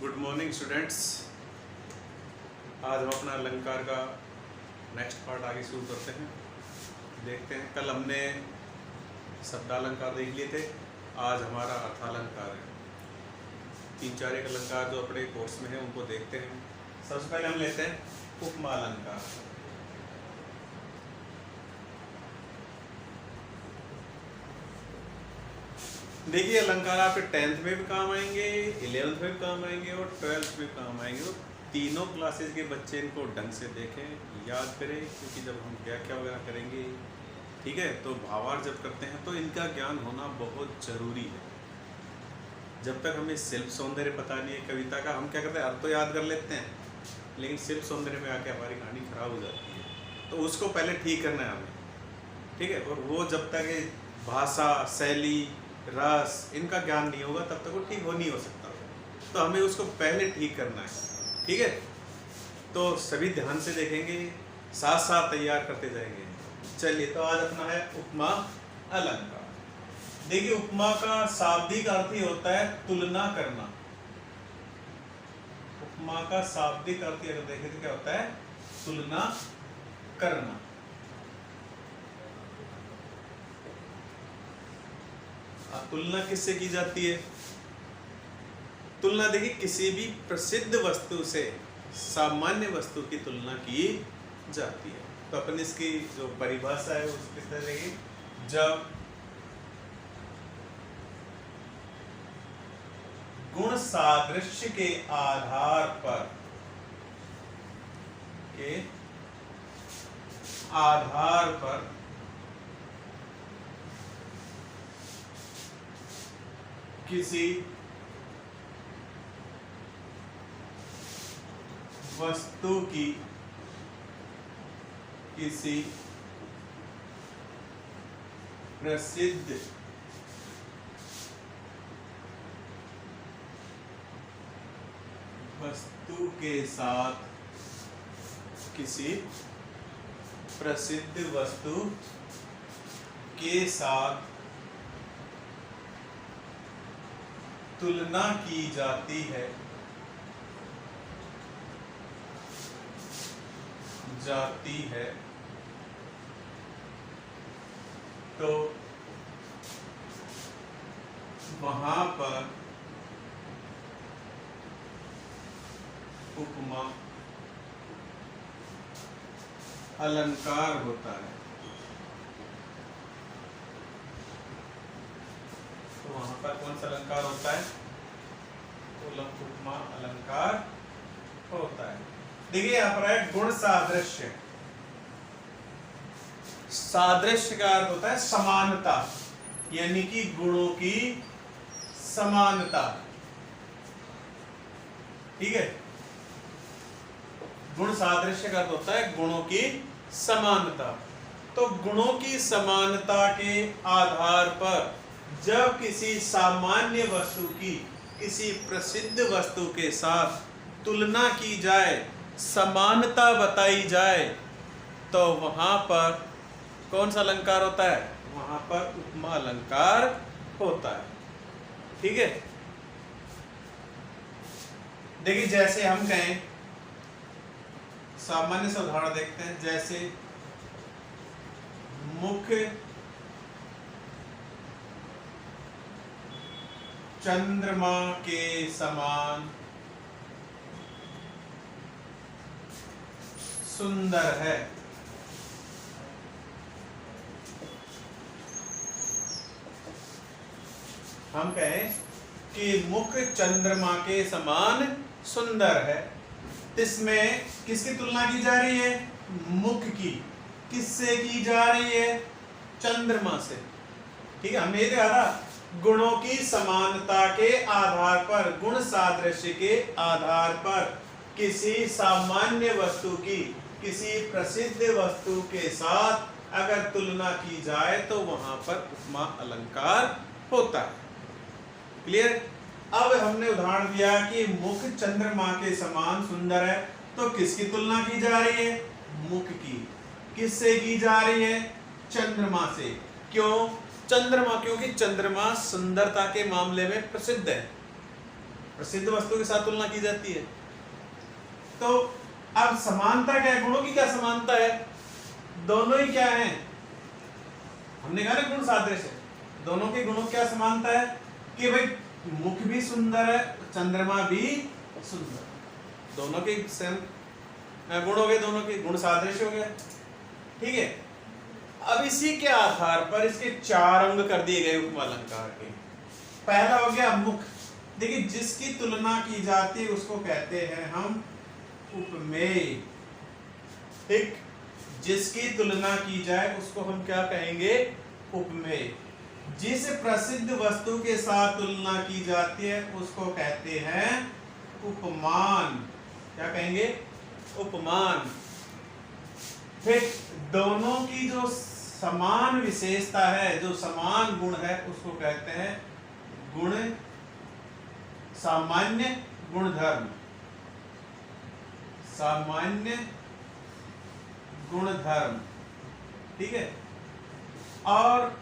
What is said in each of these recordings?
Good morning students. आज हम अपना अलंकार का नेक्स्ट पार्ट आगे शुरू करते हैं। देखते हैं, कल हमने शब्दालंकार देख लिए थे, आज हमारा अर्थालंकार है। 3-4 एक अलंकार जो अपने कोर्स में है उनको देखते हैं। सबसे पहले हम लेते हैं उपमा अलंकार। देखिए, अलंकार आपके 10th में भी काम आएंगे, 11th में भी काम आएंगे और 12th में काम आएंगे। और तीनों क्लासेस के बच्चे इनको ढंग से देखें, याद करें, क्योंकि जब हम व्याख्या वगैरह करेंगे, ठीक है, तो भावार्थ जब करते हैं तो इनका ज्ञान होना बहुत ज़रूरी है। जब तक हमें शिल्प सौंदर्य पता नहीं है कविता का, हम क्या करते हैं, अर्थ तो याद कर लेते हैं, लेकिन शिल्प सौंदर्य में आके हमारी कहानी खराब हो जाती है। तो उसको पहले ठीक करना है हमें, ठीक है। और वो जब तक भाषा, शैली, रस इनका ज्ञान नहीं होगा तब तक वो ठीक नहीं हो सकता। तो हमें उसको पहले ठीक करना है, ठीक है। तो सभी ध्यान से देखेंगे, साथ साथ तैयार करते जाएंगे। चलिए, तो आज अपना है उपमा अलंकार। देखिए, उपमा का शाब्दिक अर्थ ही होता है तुलना करना। उपमा का शाब्दिक अर्थ अगर देखें तो क्या होता है, तुलना करना। तुलना किससे की जाती है? तुलना देखिए, किसी भी प्रसिद्ध वस्तु से सामान्य वस्तु की तुलना की जाती है। तो अपन इसकी जो परिभाषा है उसकी तरह की, जब गुण सादृश्य के आधार पर किसी वस्तु की किसी प्रसिद्ध वस्तु के साथ किसी प्रसिद्ध वस्तु के साथ तुलना की जाती है, तो वहां पर उपमा अलंकार होता है। तो वहां पर कौन सा अलंकार होता है? उपमा अलंकार होता है। देखिए, यहाँ पर है गुण सादृश्य। सादृश्य का अर्थ होता है समानता, यानी कि गुणों की समानता, ठीक है। गुण सादृश्य का अर्थ होता है गुणों की समानता। तो गुणों की समानता के आधार पर जब किसी सामान्य वस्तु की किसी प्रसिद्ध वस्तु के साथ तुलना की जाए, समानता बताई जाए, तो वहां पर कौन सा अलंकार होता है? वहां पर उपमा अलंकार होता है, ठीक है। देखिए, जैसे हम कहें, सामान्य से उदाहरण देखते हैं, जैसे मुख चंद्रमा के समान सुंदर है। हम कहें कि मुख चंद्रमा के समान सुंदर है, इसमें किसकी तुलना की जा रही है? मुख की। किससे की जा रही है? चंद्रमा से, ठीक है। हमें ये देखा, गुणों की समानता के आधार पर, गुण सादृश्य के आधार पर किसी सामान्य वस्तु की किसी प्रसिद्ध वस्तु के साथ अगर तुलना की जाए तो वहां पर उपमा अलंकार होता है। क्लियर? अब हमने उदाहरण दिया कि मुख चंद्रमा के समान सुंदर है, तो किसकी तुलना की जा रही है? मुख की। किससे की जा रही है? चंद्रमा से। क्यों चंद्रमा? क्योंकि चंद्रमा सुंदरता के मामले में प्रसिद्ध है। प्रसिद्ध वस्तु के साथ तुलना की जाती है। तो अब समानता क्या है, गुणों की क्या समानता है, दोनों ही क्या है, हमने कहा ना गुण सादृश्य, दोनों के गुणों क्या समानता है कि भाई मुख भी सुंदर है, चंद्रमा भी सुंदर, दोनों के सेम गुण हो गए, दोनों के गुण सादृश्य हो गए। ठीक है, अब इसी के आधार पर इसके 4 अंग कर दिए गए उपमा अलंकार के। पहला हो गया मुख। देखिए, जिसकी तुलना की जाती है उसको कहते हैं हम उपमेय। ठीक, जिसकी तुलना की जाए उसको हम क्या कहेंगे, उपमेय। जिस प्रसिद्ध वस्तु के साथ तुलना की जाती है उसको कहते हैं उपमान। क्या कहेंगे, उपमान। फिर दोनों की जो समान विशेषता है, जो समान गुण है, उसको कहते हैं गुण सामान्य गुणधर्म। सामान्य गुणधर्म। ठीक है, और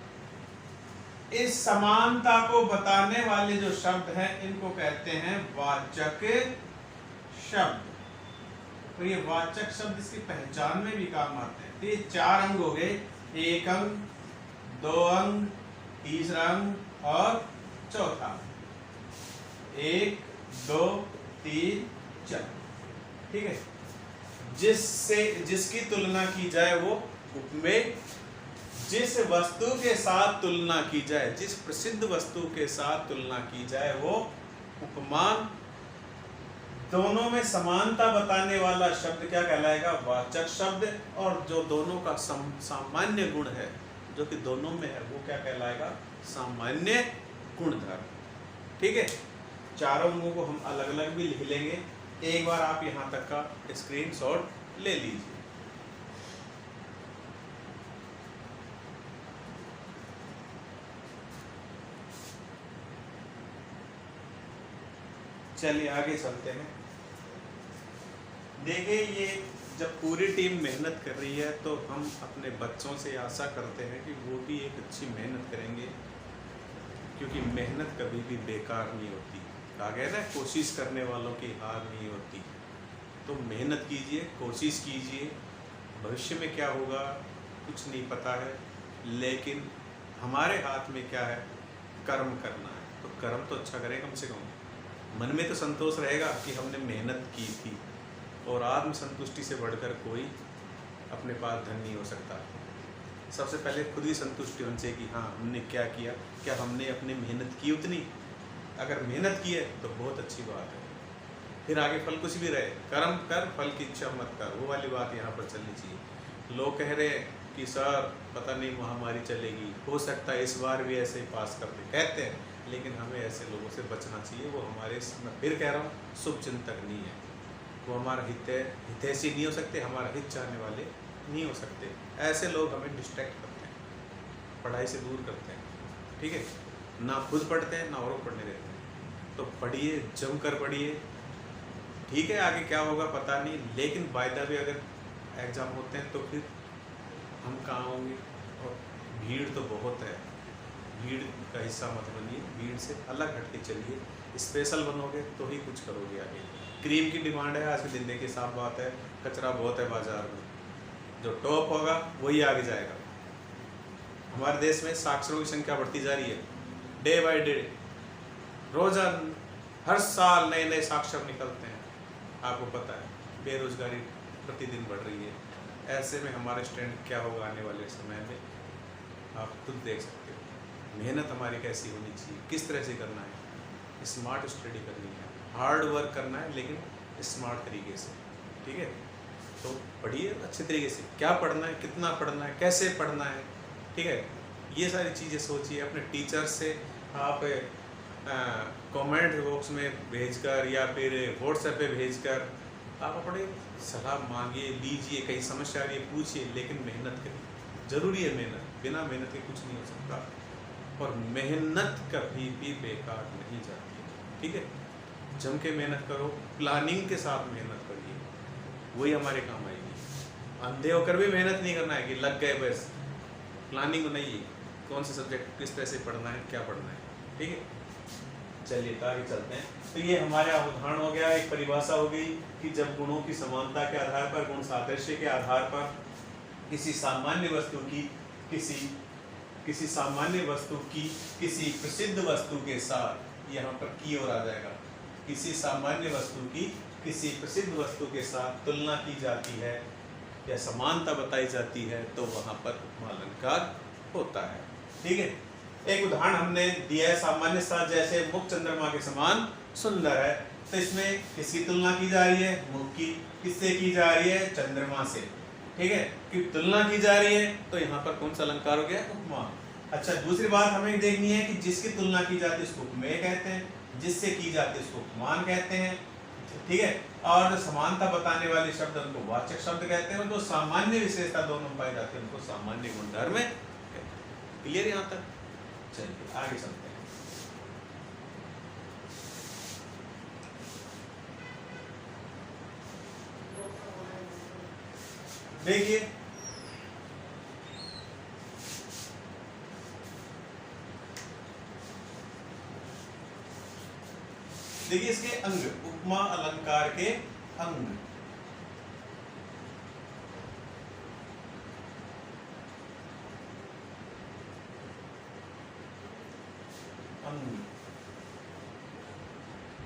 इस समानता को बताने वाले जो शब्द हैं इनको कहते हैं वाचक शब्द। तो ये वाचक शब्द इसकी पहचान में भी काम आते हैं। तो ये 4 अंग हो गए, 1 अंग, 2 अंग, तीसरा अंग और चौथा। 1 2 3 4। ठीक है, जिसकी तुलना की जाए वो उपमेय। जिस वस्तु के साथ तुलना की जाए, जिस प्रसिद्ध वस्तु के साथ तुलना की जाए वो उपमान। दोनों में समानता बताने वाला शब्द क्या कहलाएगा, वाचक शब्द। और जो दोनों का सामान्य गुण है, जो कि दोनों में है, वो क्या कहलाएगा, सामान्य गुणधर्म। ठीक है, चारों अंगों को हम अलग अलग भी लिख लेंगे। एक बार आप यहाँ तक का स्क्रीनशॉट ले लीजिए। चलिए आगे चलते हैं। देखिए, ये जब पूरी टीम मेहनत कर रही है तो हम अपने बच्चों से आशा करते हैं कि वो भी एक अच्छी मेहनत करेंगे, क्योंकि मेहनत कभी भी बेकार नहीं होती। कहा गया ना, कोशिश करने वालों की हार नहीं होती। तो मेहनत कीजिए, कोशिश कीजिए। भविष्य में क्या होगा कुछ नहीं पता है, लेकिन हमारे हाथ में क्या है, कर्म करना है। तो कर्म तो अच्छा करें, कम से कम मन में तो संतोष रहेगा कि हमने मेहनत की थी। और आत्म संतुष्टि से बढ़कर कोई अपने पास धन नहीं हो सकता। सबसे पहले खुद ही संतुष्टि होनी चाहिए कि हाँ, हमने क्या किया, क्या हमने अपनी मेहनत की उतनी। अगर मेहनत की है तो बहुत अच्छी बात है। फिर आगे फल कुछ भी रहे, कर्म कर, फल की इच्छा मत कर, वो वाली बात यहाँ पर चलनी चाहिए। लोग कह रहे हैं कि सर पता नहीं महामारी चलेगी, हो सकता है इस बार भी ऐसे ही पास कर दे, कहते हैं, लेकिन हमें ऐसे लोगों से बचना चाहिए। वो हमारे, मैं फिर कह रहा हूँ, शुभ चिंतक नहीं है। वो हमारा हितैषी नहीं हो सकते, हमारा हित चाहने वाले नहीं हो सकते। ऐसे लोग हमें डिस्ट्रैक्ट करते हैं, पढ़ाई से दूर करते हैं। ठीक है, ना खुद पढ़ते हैं ना औरों पढ़ने देते हैं। तो पढ़िए, जम कर पढ़िए। ठीक है, आगे क्या होगा पता नहीं, लेकिन वायदा भी अगर एग्ज़ाम होते हैं तो फिर हम कहाँ होंगे। और भीड़ तो बहुत है, भीड़ का हिस्सा मत बनिए, भीड़ से अलग हट के चलिए। स्पेशल बनोगे तो ही कुछ करोगे आगे। क्रीम की डिमांड है आज के दिन, देखिए साफ बात है, कचरा बहुत है बाजार में। जो टॉप होगा वही आगे जाएगा। हमारे देश में साक्षरों की संख्या बढ़ती जा रही है, डे बाय डे। रोजाना हर साल नए नए साक्षर निकलते हैं, आपको पता है। बेरोजगारी प्रतिदिन बढ़ रही है। ऐसे में हमारे स्टैंड क्या होगा आने वाले समय में, आप खुद देख सकते हो। मेहनत हमारी कैसी होनी चाहिए, किस तरह से करना है, स्मार्ट स्टडी करनी है, हार्ड वर्क करना है, लेकिन स्मार्ट तरीके से। ठीक है, तो पढ़िए अच्छे तरीके से, क्या पढ़ना है, कितना पढ़ना है, कैसे पढ़ना है। ठीक है, ये सारी चीज़ें सोचिए। अपने टीचर से आप कमेंट बॉक्स में भेजकर या फिर व्हाट्सएप पे भेजकर आप अपने सलाह मांगिए, लीजिए। कहीं समस्या आ रही है पूछिए, लेकिन मेहनत करिए। ज़रूरी है मेहनत, बिना मेहनत के कुछ नहीं हो सकता। और मेहनत कभी भी बेकार नहीं जाती है। ठीक है, जम के मेहनत करो, प्लानिंग के साथ मेहनत करिए, वही हमारे काम आएगी। अंधे होकर भी मेहनत नहीं करना है कि लग गए बस। प्लानिंग बनाइए, कौन से सब्जेक्ट किस तरह से पढ़ना है, क्या पढ़ना है। ठीक है, चलिए तो आगे चलते हैं। तो ये हमारा उदाहरण हो गया, एक परिभाषा हो गई कि जब गुणों की समानता के आधार पर, गुण सादृश्य के आधार पर किसी सामान्य वस्तु की किसी सामान्य वस्तु की किसी प्रसिद्ध वस्तु के साथ, यहाँ पर की ओर आ जाएगा, किसी सामान्य वस्तु की किसी प्रसिद्ध वस्तु के साथ तुलना की जाती है या समानता बताई जाती है तो वहाँ पर उपमा अलंकार होता है। ठीक है, एक उदाहरण हमने दिया है, सामान्य साथ जैसे मुख चंद्रमा के समान सुंदर है, तो इसमें किसकी तुलना की जा रही है? मुख की। किससे की जा रही है? चंद्रमा से। ठीक है, कि तुलना की जा रही है तो यहाँ पर कौन सा अलंकार हो गया? उपमा। अच्छा, दूसरी बात हमें देखनी है कि जिसकी तुलना की जाती है उसको उपमेय कहते हैं, जिससे की जाती है उसको उपमान कहते हैं। ठीक है, और समानता बताने वाले शब्द उनको वाचक शब्द कहते हैं, उनको सामान्य विशेषता दोनों पाई जाती है, उनको सामान्य गुणधर्म में। क्लियर यहाँ तक? चलिए आगे चलते हैं। देखिए इसके अंग, उपमा अलंकार के अंग।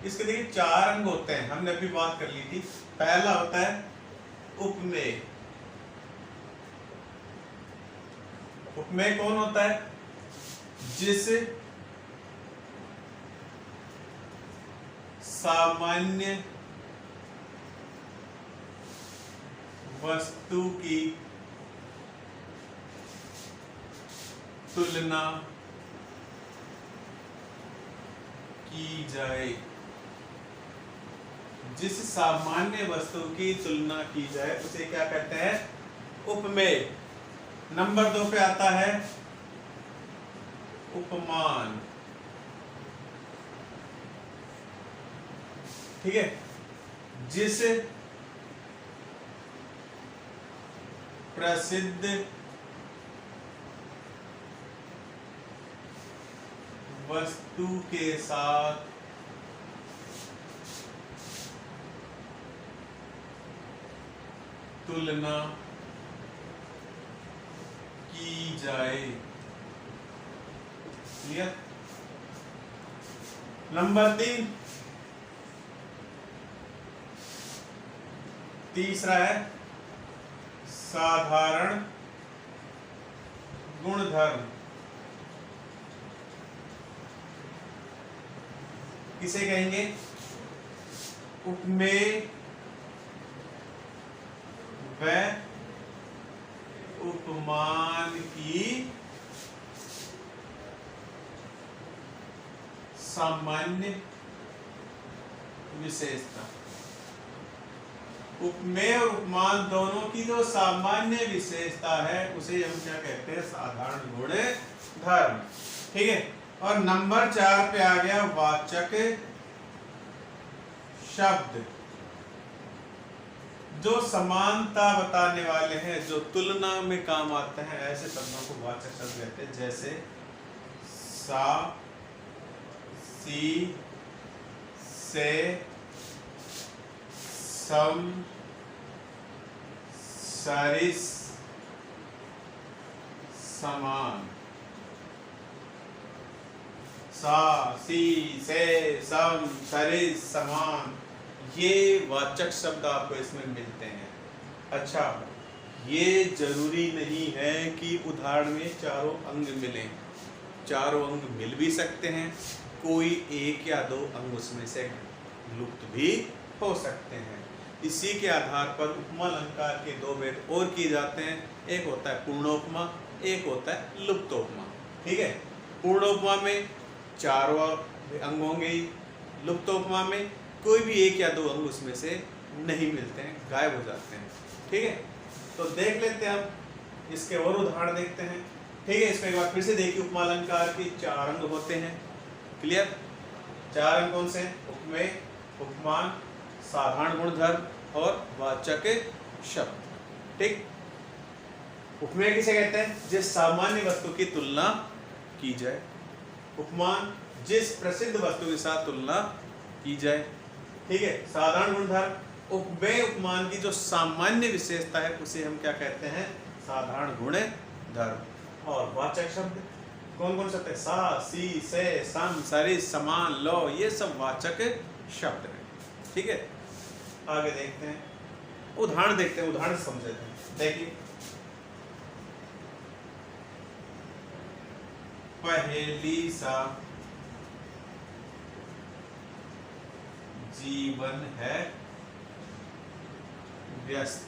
इसके देखिए 4 अंग होते हैं, हमने अभी बात कर ली थी। पहला होता है उपमेय। उपमेय कौन होता है? जिस सामान्य वस्तु की तुलना की जाए, जिस सामान्य वस्तु की तुलना की जाए उसे क्या कहते हैं? उपमेय। नंबर 2 पे आता है उपमान। ठीक है, जिस प्रसिद्ध वस्तु के साथ तुलना की जाए। क्लियर? नंबर 3, तीसरा है साधारण गुणधर्म। किसे कहेंगे? उपमेय व उपमान की सामान्य विशेषता। उपमेय और उपमान दोनों की जो सामान्य विशेषता है उसे हम क्या कहते हैं? साधारण गुणधर्म। ठीक है, और नंबर 4 पे आ गया वाचक शब्द। जो समानता बताने वाले हैं, जो तुलना में काम आते हैं, ऐसे शब्दों को वाचक शब्द कहते हैं। जैसे सा, सी, से, सम, सरिस, समान। सा, सी, से, सम, सरिस, समान, ये वाचक शब्द आपको इसमें मिलते हैं। अच्छा, ये जरूरी नहीं है कि उदाहरण में चारों अंग मिलें, चारों अंग मिल भी सकते हैं, कोई एक या 2 अंग उसमें से लुप्त भी हो सकते हैं। इसी के आधार पर उपमा अलंकार के 2 भेद और किए जाते हैं। एक होता है पूर्णोपमा, एक होता है लुप्तोपमा। ठीक है, पूर्णोपमा में 4 अंग होंगे, लुप्तोपमा में कोई भी 1 या 2 अंग उसमें से नहीं मिलते हैं, गायब हो जाते हैं। ठीक है, तो देख लेते हैं हम इसके और उदाहरण देखते हैं। ठीक है, इसको एक बार फिर से देखिए। उपमा अलंकार के 4 अंग होते हैं। क्लियर? 4 अंग कौन से हैं? उपमेय, उपमान, साधारण गुणधर्म और वाचक शब्द। ठीक, उपमेय किसे कहते हैं? जिस सामान्य वस्तु की तुलना की जाए। उपमान जिस प्रसिद्ध वस्तु के साथ तुलना की जाए। ठीक है, साधारण गुणधर्म उपमेय उपमान की जो सामान्य विशेषता है उसे हम क्या कहते हैं, साधारण गुण धर्म। और वाचक शब्द कौन कौन शब्द है, सा सी से सम सरि समान लो, ये सब वाचक शब्द हैं। ठीक है, आगे देखते हैं, उदाहरण देखते हैं, उदाहरण समझते हैं। देखिए, पहेली सा जीवन है व्यस्त।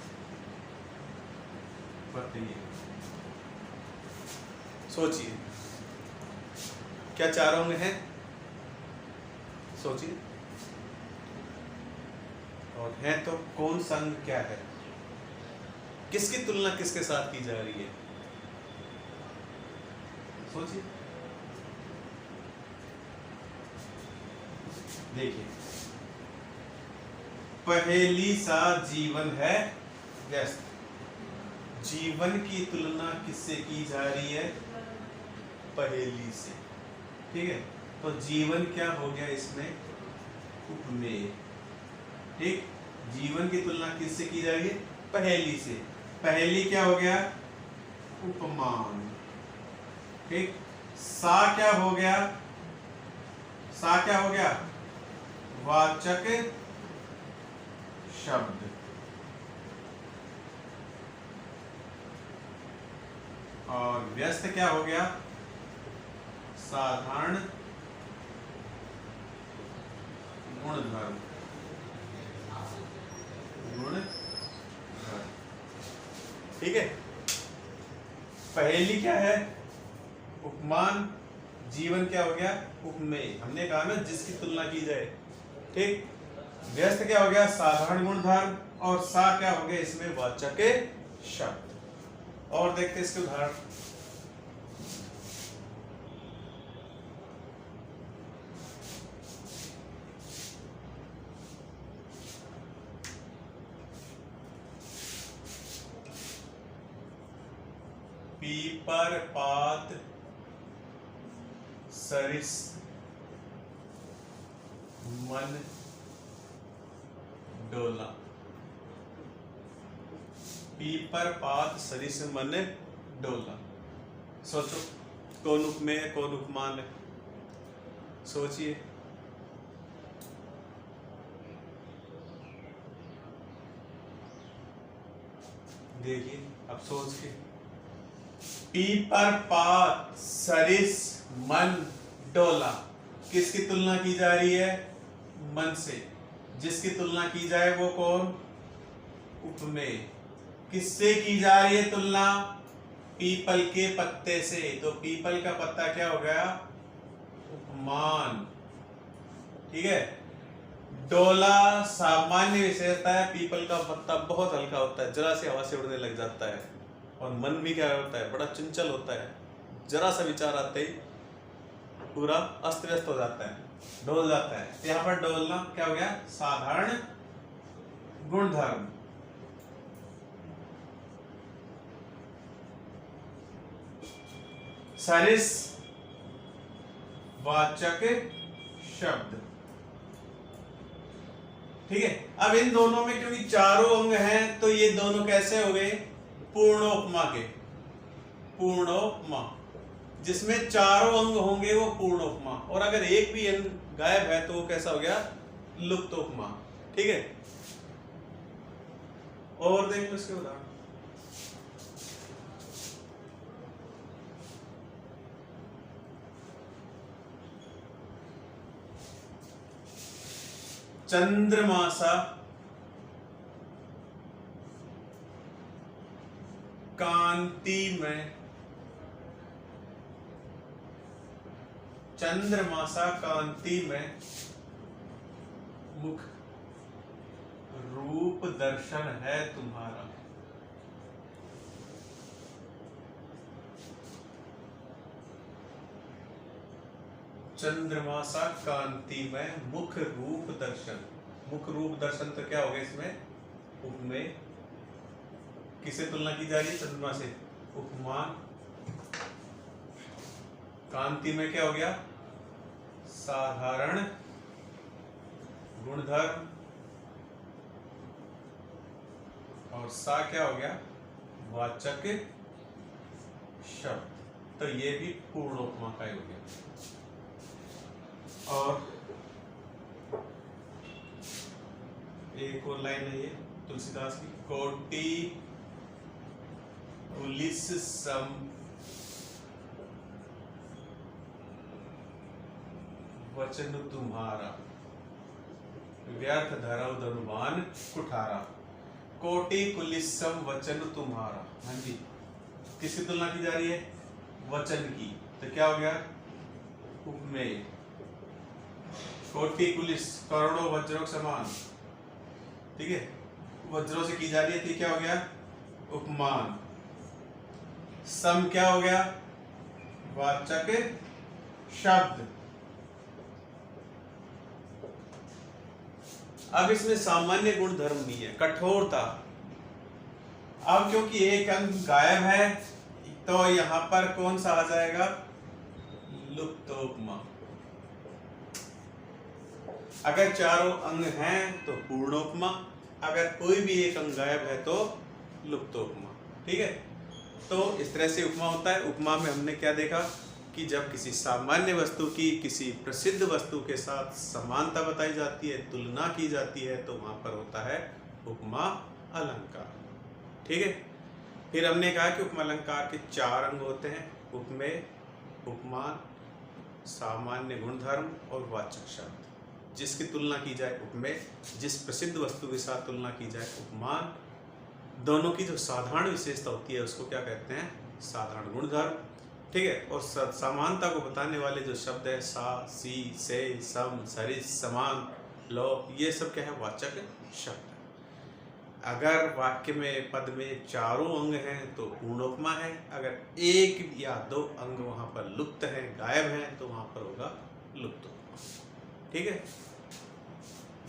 बताइए, सोचिए क्या चार अंग हैं, सोचिए, और है तो कौन सा अंग क्या है, किसकी तुलना किसके साथ की जा रही है, सोचिए। देखिए, पहेली सा जीवन है व्यस्त, जीवन की तुलना किससे की जा रही है, पहेली से। ठीक है, तो जीवन क्या हो गया इसमें, उपमेय। ठीक, जीवन की तुलना किससे की जा रही है, पहेली से। पहेली क्या हो गया, उपमान। ठीक, सा क्या हो गया, सा क्या हो गया, वाचक शब्द। और व्यस्त क्या हो गया, साधारण गुणधर्म। गुणधर्म, ठीक है। पहेली क्या है, उपमान, जीवन क्या हो गया, उपमेय। हमने कहा ना जिसकी तुलना की जाए। ठीक, व्यस्त क्या हो गया, साधारण गुणधर्म, और सा क्या हो गया इसमें, वाचक शब्द। और देखते इसके उदाहरण। पीपर पात सरिस मन डोला। पीपर पात सरिस मन डोला। सोचो कौन उपमेय है, कौन उपमान है, सोचिए। देखिए अब सोच के, पीपर पात सरिस मन डोला, किसकी तुलना की जा रही है, मन से। जिसकी तुलना की जाए वो कौन, उपमेय। किससे की जा रही है तुलना, पीपल के पत्ते से, तो पीपल का पत्ता क्या हो गया, उपमान। ठीक है, डोला सामान्य विशेषता है, पीपल का पत्ता बहुत हल्का होता है, जरा सी हवा से उड़ने लग जाता है। और मन भी क्या होता है, बड़ा चंचल होता है, जरा सा विचार आते ही पूरा अस्त व्यस्त हो जाता है, डोल जाता है। तो यहाँ पर डोलना क्या हो गया, साधारण गुणधर्म। सरिस वाचक शब्द। ठीक है, अब इन दोनों में क्योंकि चारों अंग हैं तो ये दोनों कैसे हो गए, पूर्णोपमा के। पूर्णोपमा, जिसमें चारों अंग होंगे वो पूर्णोपमा, और अगर एक भी अंग गायब है तो वो कैसा हो गया, लुप्तोपमा। ठीक है, और देख लो इसके उदाहरण। चंद्रमासा कांति में, चंद्रमासा कांति में मुख रूप दर्शन है तुम्हारा। चंद्रमासा कांति में मुख रूप दर्शन। मुख रूप दर्शन तो क्या हो गया इसमें, उपमेय। किसे तुलना की जा रही है, चंद्रमा से, उपमान। कांति में क्या हो गया, साधारण गुणधर्म, और सा क्या हो गया, वाचक शब्द। तो ये भी पूर्ण उपमा का ही हो गया। और एक और लाइन है ये तुलसीदास की, कोटि पुलिस सम वचन तुम्हारा, व्यर्थ धरव धनुवान कुठारा। कोटि कुलिसम वचन तुम्हारा, हाँ जी, किसकी तुलना की जा रही है, वचन की। तो क्या हो गया, उपमेय। कोटि कुलिस, करोड़ों वज्रों के समान, ठीक है, वज्रों से की जा रही है, तो क्या हो गया, उपमान। सम क्या हो गया, वाचक शब्द। अब इसमें सामान्य गुण धर्म नहीं है, कठोरता। अब क्योंकि एक अंग गायब है, तो यहां पर कौन सा आ जाएगा, लुप्तोपमा। अगर चारों अंग हैं तो पूर्णोपमा, अगर कोई भी एक अंग गायब है तो लुप्तोपमा। ठीक है, तो इस तरह से उपमा होता है। उपमा में हमने क्या देखा कि जब किसी सामान्य वस्तु की किसी प्रसिद्ध वस्तु के साथ समानता बताई जाती है, तुलना की जाती है, तो वहां पर होता है उपमा अलंकार। ठीक है, फिर हमने कहा कि उपमा अलंकार के 4 अंग होते हैं, उपमेय, उपमान, सामान्य गुणधर्म और वाचक शब्द। जिसकी तुलना की जाए उपमेय, जिस प्रसिद्ध वस्तु के साथ तुलना की जाए उपमान, दोनों की जो साधारण विशेषता होती है उसको क्या कहते हैं, साधारण गुणधर्म। ठीक है, और समानता को बताने वाले जो शब्द है, सा, सी, से, सम, सरिस, समान, लो, ये सब क्या है, वाचक शब्द। अगर वाक्य में, पद में चारों अंग हैं तो पूर्णोपमा है। अगर एक या 2 अंग वहां पर लुप्त हैं, गायब हैं, तो वहां पर होगा लुप्तोपमा। ठीक है,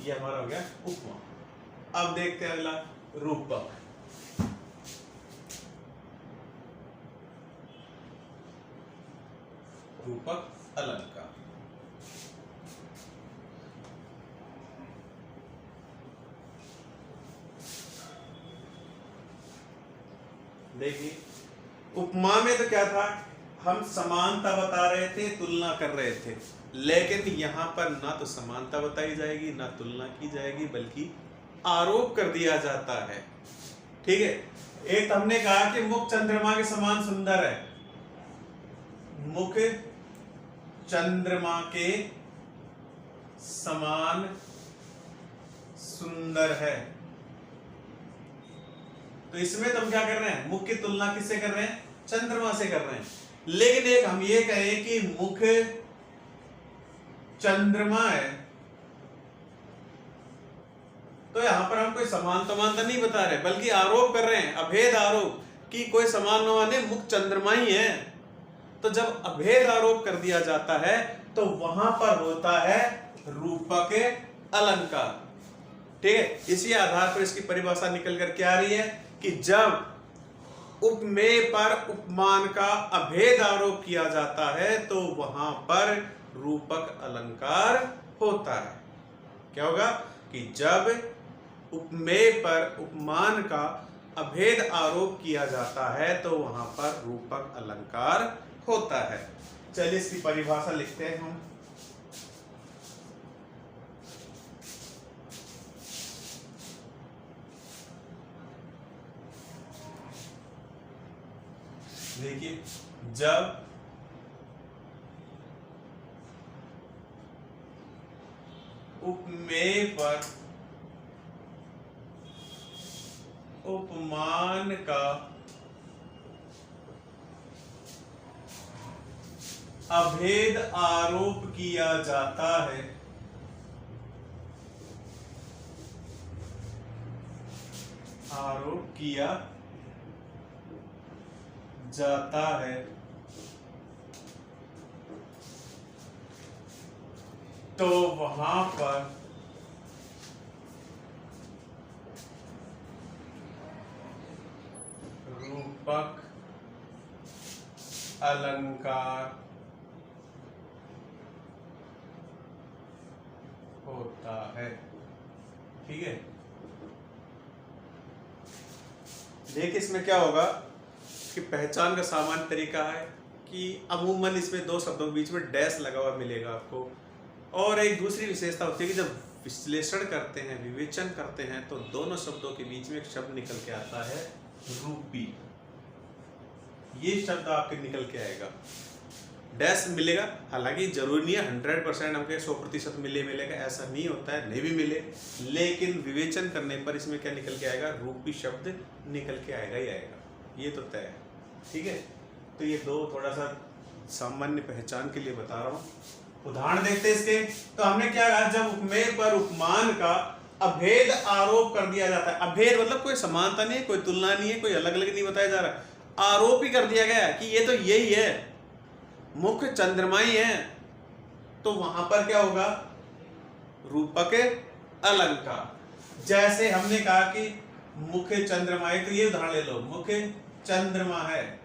ये हमारा हो गया उपमा। अब देखते हैं अगला, रूपक। रूपक अलंकार। देखिए, उपमा में तो क्या था, हम समानता बता रहे थे, तुलना कर रहे थे, लेकिन यहां पर ना तो समानता बताई जाएगी, ना तुलना की जाएगी, बल्कि आरोप कर दिया जाता है। ठीक है, एक हमने कहा कि मुख चंद्रमा के समान सुंदर है, मुख चंद्रमा के समान सुंदर है। तो इसमें तो हम क्या कर रहे हैं, मुख की तुलना किससे कर रहे हैं, चंद्रमा से कर रहे हैं। लेकिन एक हम ये कहें कि मुख चंद्रमा है, तो यहां पर हम कोई समानता नहीं बता रहे, बल्कि आरोप कर रहे हैं, अभेद आरोप, कि कोई समान न माने, मुख चंद्रमा ही है। तो जब अभेद आरोप कर दिया जाता है तो वहां पर होता है रूपक अलंकार। ठीक है, इसी आधार पर इसकी परिभाषा निकल कर क्या आ रही है कि जब उपमेय पर उपमान का अभेद आरोप किया जाता है तो वहां पर रूपक अलंकार होता है। क्या होगा कि जब उपमेय पर उपमान का अभेद आरोप किया जाता है तो वहां पर रूपक अलंकार होता है। चलिए इसकी परिभाषा लिखते हैं हम। देखिए, जब उपमेय पर उपमान का अभेद आरोप किया जाता है, आरोप किया जाता है, तो वहां पर रूपक अलंकार होता है। ठीक है, देखिए इसमें क्या होगा कि पहचान का सामान्य तरीका है कि अमूमन इसमें दो शब्दों के बीच में डैश लगा हुआ मिलेगा आपको। और एक दूसरी विशेषता होती है कि जब विश्लेषण करते हैं, विवेचन करते हैं, तो दोनों शब्दों के बीच में एक शब्द निकल के आता है रूपी। ये शब्द आपके निकल के आएगा, डैश मिलेगा। हालांकि जरूरी नहीं है 100% हमके 100% मिलेगा, ऐसा नहीं होता है, नहीं भी मिले, लेकिन विवेचन करने पर इसमें क्या निकल के आएगा, रूपी शब्द निकल के आएगा ही आएगा, ये तो तय है। ठीक है, तो ये दो थोड़ा सा सामान्य पहचान के लिए बता रहा हूँ। उदाहरण देखते हैं इसके। तो हमने क्या कहा, जब उपमेय पर उपमान का अभेद आरोप कर दिया जाता है। अभेद मतलब कोई समानता नहीं है, कोई तुलना नहीं है, कोई अलग अलग नहीं बताया जा रहा, आरोप ही कर दिया गया कि ये तो यही है, मुख्य चंद्रमा ही है, तो वहां पर क्या होगा, रूपक अलंकार। जैसे हमने कहा कि मुख्य चंद्रमा है, तो ये उदाहरण ले लो, मुख्य चंद्रमा है।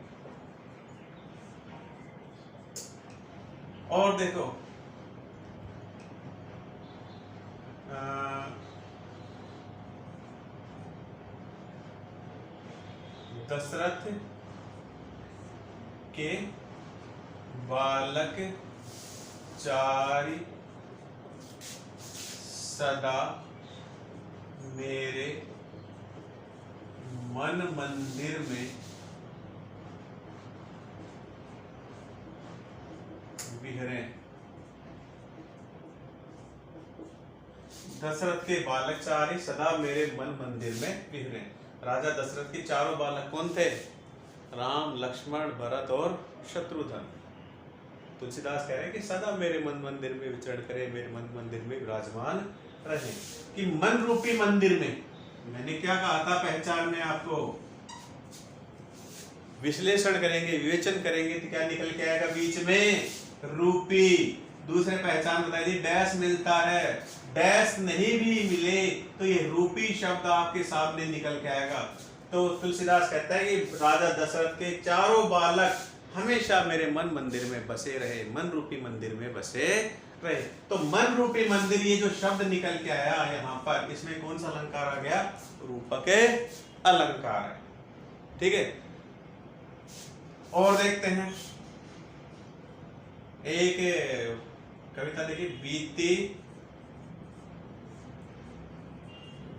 और देखो दशरथ के बालक चारि सदा मेरे मन मंदिर में विहरे। दशरथ के बालक चारि सदा मेरे मन मंदिर में विहरे। राजा दशरथ के चारों बालक कौन थे, राम, लक्ष्मण, भरत और शत्रुघ्न। तुलसीदास कह रहे हैं कि सदा मेरे मन मंदिर में विचरण करे, मेरे मन मंदिर में विराजमान रहे। कि मन रूपी मंदिर में, मैंने क्या कहा था पहचान में आपको, विश्लेषण करेंगे, विवेचन करेंगे तो क्या निकल के आएगा बीच में, रूपी। दूसरे पहचान बताई थी, डैश मिलता है, डैश नहीं भी मिले तो ये रूपी शब्द आपके सामने निकल के आएगा। तो तुलसीदास कहता है कि राजा दशरथ के चारों बालक हमेशा मेरे मन मंदिर में बसे रहे, मन रूपी मंदिर में बसे रहे। तो मन रूपी मंदिर, ये जो शब्द निकल के आया यहाँ पर, इसमें कौन सा अलंकार आ गया, रूपक अलंकार है। ठीक है, और देखते हैं एक कविता देखिए, बीती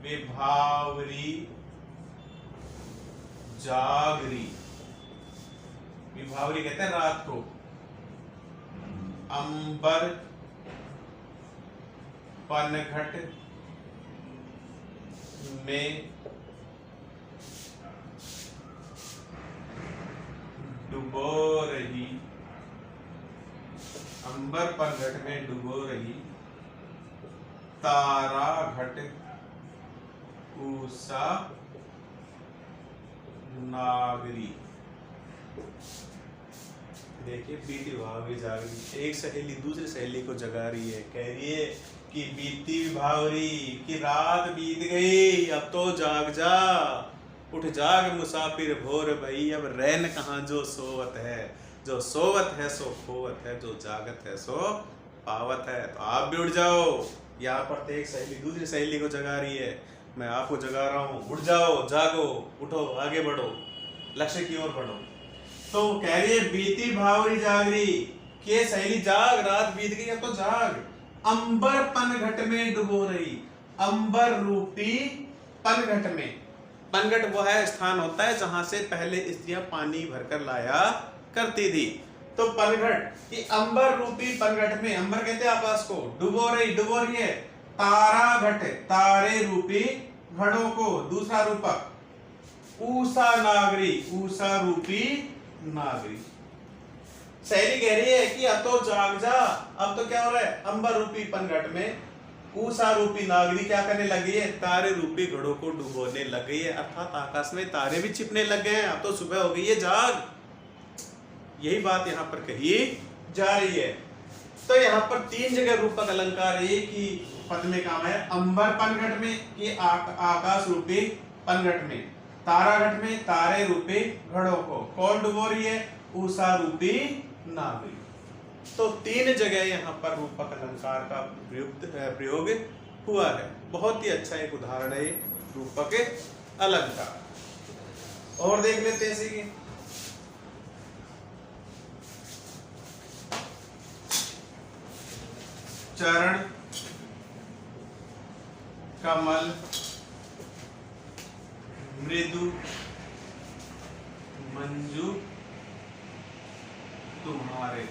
विभावरी जागरी। विभावरी कहते हैं रात को। अंबर पनघट में डुबो रही, अंबर पनघट में डुबो रही, तारा घट उषा नागरी। देखिए, बीती विभावरी जागरी, एक सहेली दूसरी सहेली को जगा रही है, कह रही है कि बीती विभावरी, कि रात बीत गई, अब तो जाग जा, उठ जाग मुसाफिर भोर भई, अब रैन कहाँ जो सोवत है, जो सोवत है सो खोवत है, जो जागत है सो पावत है। तो आप भी उठ जाओ। यहाँ पर एक सहेली दूसरी सहेली को जगा रही है, मैं आपको जगा रहा हूँ, उठ जाओ, जागो, उठो, आगे बढ़ो, लक्ष्य की ओर बढ़ो। तो कह रही है बीती भावरी जागरी, के सहेली जाग, रात बीत गई, अब तो जाग। अंबर पनघट में डुबो रही, अंबर रूपी पनघट में। पनघट वो है स्थान होता है जहां से पहले स्त्रियां पानी भरकर लाया करती थी। तो पनघट, कि अंबर रूपी पनघट में, अंबर कहते हैं आकाश को, डुबो रही है। तारा घट, तारे रूपी घड़ों को, दूसरा रूपक। उषा नागरी, उषा रूपी नागरी। सहेली कह रही है कि अब तो जाग जा, अब तो क्या हो रहा है, अंबर रूपी पनघट में उषा रूपी नागरी क्या करने लगी है, तारे रूपी घड़ों को डुबोने लग गई है। अर्थात आकाश में तारे भी छिपने लग गए हैं, अब तो सुबह हो गई है, जाग। यही बात यहाँ पर कही जा रही है। तो यहाँ पर तीन जगह रूपक अलंकार एक ही पद में काम है। अंबर पनघट में, कि आकाश रूपी पनघट में, तारा घट में, तारे रूपी घड़ों को कौन डुबो रही है, उषा रूपी नागरी। तो तीन जगह यहाँ पर रूपक अलंकार का प्रयोग हुआ है। बहुत ही अच्छा एक उदाहरण है ये रूपक अलंकार। और देख लेते हैं इसी की। चरण, कमल, मृदु, मंजू, तुम्हारे।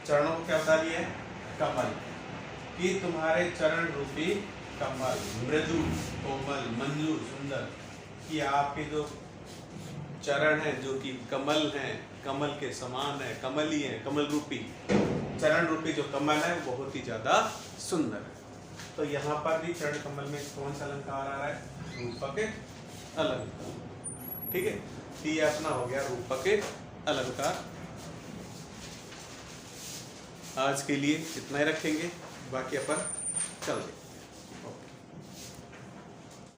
चरणों को क्या बता दिया है? कमल, कि तुम्हारे चरण रूपी कमल, मृदु, कोमल, मंजू, सुंदर, कि आपके जो चरण है जो कि कमल हैं, कमल के समान है, कमली है, कमल रूपी चरण रूपी जो कमल है वो बहुत ही ज्यादा सुंदर है। तो यहाँ पर भी चरण कमल में कौन सा अलंकार आ रहा है? रूपक अलंकार। ठीक है, ये अपना हो गया रूपक अलंकार। आज के लिए इतना ही रखेंगे, बाकी अपन चल दें।